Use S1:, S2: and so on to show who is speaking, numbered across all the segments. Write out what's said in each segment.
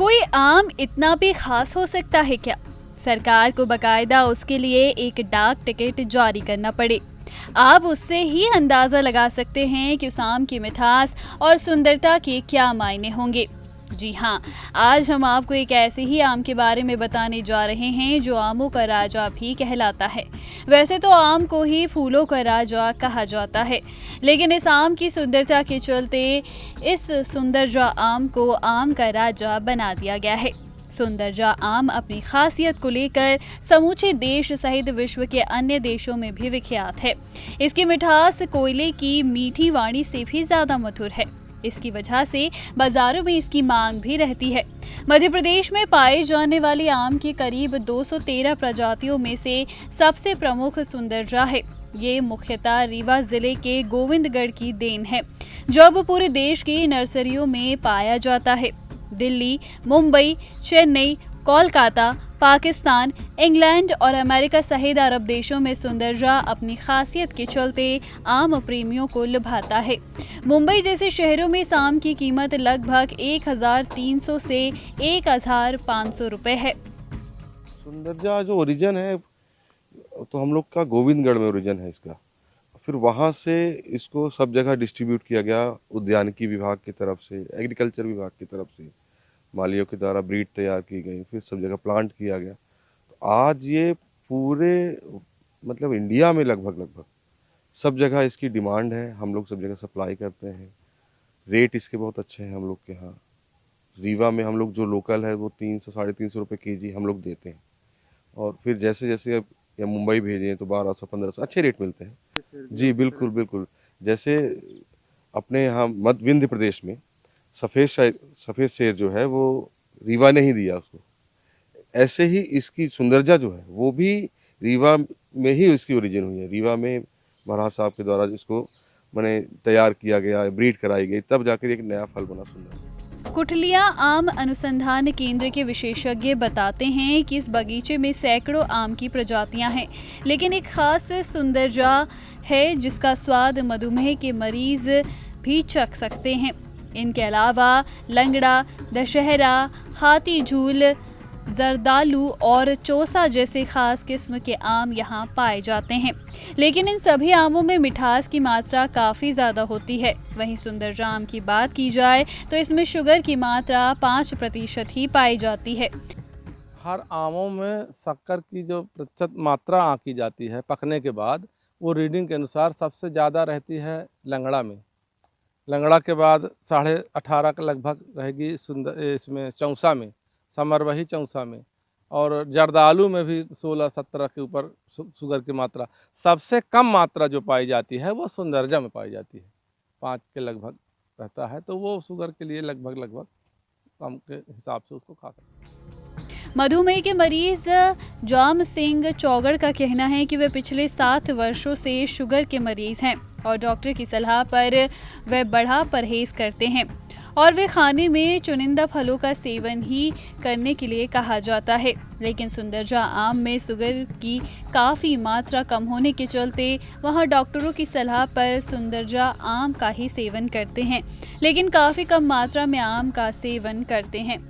S1: कोई आम इतना भी खास हो सकता है क्या? सरकार को बकायदा उसके लिए एक डाक टिकट जारी करना पड़े। आप उससे ही अंदाज़ा लगा सकते हैं कि उस आम की मिठास और सुंदरता के क्या मायने होंगे। जी हाँ, आज हम आपको एक ऐसे ही आम के बारे में बताने जा रहे हैं जो आमों का राजा भी कहलाता है। वैसे तो आम को ही फूलों का राजा कहा जाता है, लेकिन इस आम की सुंदरता के चलते इस सुंदरजा आम को आम का राजा बना दिया गया है। सुंदरजा आम अपनी खासियत को लेकर समूचे देश सहित विश्व के अन्य देशों में भी विख्यात है। इसकी मिठास कोयले की मीठी वाणी से भी ज्यादा मधुर है। इसकी वजह से बाजारों में इसकी मांग भी रहती है। मध्य प्रदेश में पाए जाने वाली आम की करीब 213 प्रजातियों में से सबसे प्रमुख सुंदरजा है। ये मुख्यतः रीवा जिले के गोविंदगढ़ की देन है, जो अब पूरे देश की नर्सरियों में पाया जाता है। दिल्ली, मुंबई, चेन्नई, कोलकाता, पाकिस्तान, इंग्लैंड और अमेरिका सहित अरब देशों में सुंदरजा अपनी खासियत के चलते आम प्रेमियों को लुभाता है। मुंबई जैसे शहरों में इस आम की कीमत लगभग 1300 से 1500 रुपए है।
S2: सुंदरजा जो ओरिजिन है तो हम लोग का गोविंदगढ़ में ओरिजिन है इसका। फिर वहाँ से इसको सब जगह डिस्ट्रीब्यूट किया गया, उद्यानिकी विभाग की तरफ से, एग्रीकल्चर विभाग की तरफ से मालियों के द्वारा ब्रीड तैयार की गई, फिर सब जगह प्लांट किया गया। तो आज ये पूरे मतलब इंडिया में लगभग सब जगह इसकी डिमांड है। हम लोग सब जगह सप्लाई करते हैं। रेट इसके बहुत अच्छे हैं हम लोग के यहाँ। रीवा में हम लोग जो लोकल है वो 300 साढ़े 300 रुपये केजी हम लोग देते हैं। और फिर जैसे जैसे अब या मुंबई भेजें तो 1200 1500 अच्छे रेट मिलते हैं। जी बिल्कुल। जैसे अपने यहाँ मध्य विंध्य प्रदेश में सफ़ेद शेर जो है वो रीवा ने ही दिया उसको। ऐसे ही इसकी सुंदरजा जो है वो भी रीवा में ही इसकी ओरिजिन हुई है। रीवा में महाराज साहब के द्वारा इसको मैंने तैयार किया गया, ब्रीड कराई गई, तब जाकर एक नया फल बना सुंदर।
S1: कुठलिया आम अनुसंधान केंद्र के विशेषज्ञ बताते हैं कि इस बगीचे में सैकड़ों आम की प्रजातियां हैं, लेकिन एक खास सुंदरजा है जिसका स्वाद मधुमेह के मरीज भी चख सकते हैं। इनके अलावा लंगड़ा, दशहरा, हाथी झूल, जर्दालू और चौसा जैसे खास किस्म के आम यहाँ पाए जाते हैं, लेकिन इन सभी आमों में मिठास की मात्रा काफ़ी ज़्यादा होती है। वहीं सुंदरजा आम की बात की जाए तो इसमें शुगर की मात्रा 5% ही पाई जाती है।
S3: हर आमों में शक्कर की जो प्रतिशत मात्रा आंकी जाती है पकने के बाद, वो रीडिंग के अनुसार सबसे ज़्यादा रहती है लंगड़ा में। लंगड़ा के बाद 18.5 के लगभग रहेगी इसमें चौसा में, समरवही चौसा में, और जर्दालू में भी 16-17 के ऊपर शुगर की मात्रा। सबसे कम मात्रा जो पाई जाती है वो सुंदरजा में पाई जाती है, 5 के लगभग रहता है। तो वो शुगर के लिए लगभग कम के हिसाब से उसको खा सकते हैं।
S1: मधुमेह के मरीज जाम सिंह चौगड़ का कहना है कि वे पिछले 7 वर्षों से शुगर के मरीज हैं और डॉक्टर की सलाह पर वे बड़ा परहेज करते हैं और वे खाने में चुनिंदा फलों का सेवन ही करने के लिए कहा जाता है। लेकिन सुंदरजा आम में शुगर की काफ़ी मात्रा कम होने के चलते वहाँ डॉक्टरों की सलाह पर सुंदरजा आम का ही सेवन करते हैं, लेकिन काफ़ी कम मात्रा में आम का सेवन करते हैं।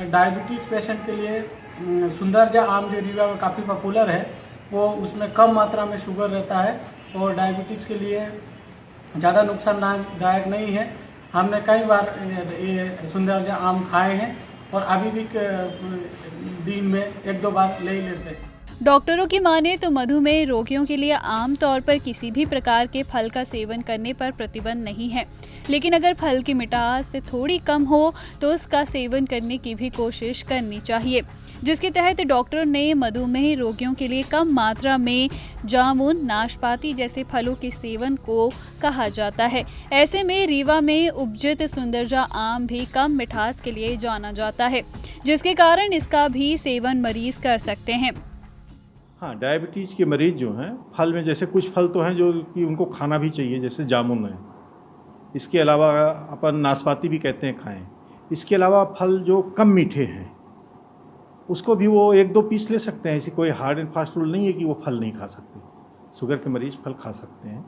S4: डायबिटीज़ पेशेंट के लिए सुंदरजा आम जो रीवा में काफ़ी पॉपुलर है, वो उसमें कम मात्रा में शुगर रहता है और डायबिटीज़ के लिए ज़्यादा नुकसानदायक नहीं है। हमने कई बार ये सुंदरजा आम खाए हैं और अभी भी दिन में 1-2 बार ले ही लेते हैं।
S1: डॉक्टरों की माने तो मधुमेह रोगियों के लिए आम तौर पर किसी भी प्रकार के फल का सेवन करने पर प्रतिबंध नहीं है, लेकिन अगर फल की मिठास थोड़ी कम हो तो उसका सेवन करने की भी कोशिश करनी चाहिए, जिसके तहत डॉक्टर ने मधुमेह रोगियों के लिए कम मात्रा में जामुन, नाशपाती जैसे फलों के सेवन को कहा जाता है। ऐसे में रीवा में उपजित सुंदरजा आम भी कम मिठास के लिए जाना जाता है, जिसके कारण इसका भी सेवन मरीज कर सकते हैं।
S5: हाँ, डायबिटीज़ के मरीज़ जो हैं, फल में जैसे कुछ फल तो हैं जो कि उनको खाना भी चाहिए, जैसे जामुन है। इसके अलावा अपन नाशपाती भी कहते हैं खाएं। इसके अलावा फल जो कम मीठे हैं उसको भी वो 1-2 पीस ले सकते हैं। ऐसी कोई हार्ड एंड फास्ट रूल नहीं है कि वो फल नहीं खा सकते। शुगर के मरीज़ फल खा सकते हैं।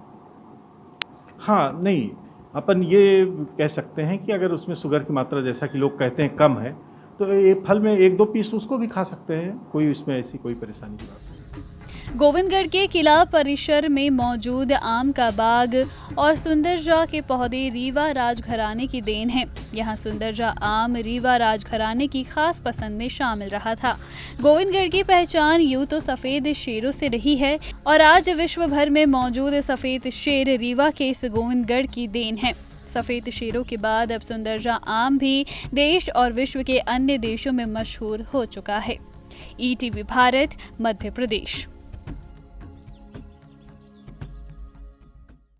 S5: हाँ, नहीं, अपन ये कह सकते हैं कि अगर उसमें शुगर की मात्रा जैसा कि लोग कहते हैं कम है, तो ये फल में 1-2 पीस उसको भी खा सकते हैं, कोई इसमें ऐसी कोई परेशानी की बात नहीं।
S1: गोविंदगढ़ के किला परिसर में मौजूद आम का बाग और सुंदरजा के पौधे रीवा राजघराने की देन है। यहाँ सुंदरजा आम रीवा राजघराने की खास पसंद में शामिल रहा था। गोविंदगढ़ की पहचान यूं तो सफ़ेद शेरों से रही है और आज विश्व भर में मौजूद सफ़ेद शेर रीवा के इस गोविंदगढ़ की देन है। सफ़ेद शेरों के बाद अब सुंदरजा आम भी देश और विश्व के अन्य देशों में मशहूर हो चुका है। ETV भारत, मध्य प्रदेश।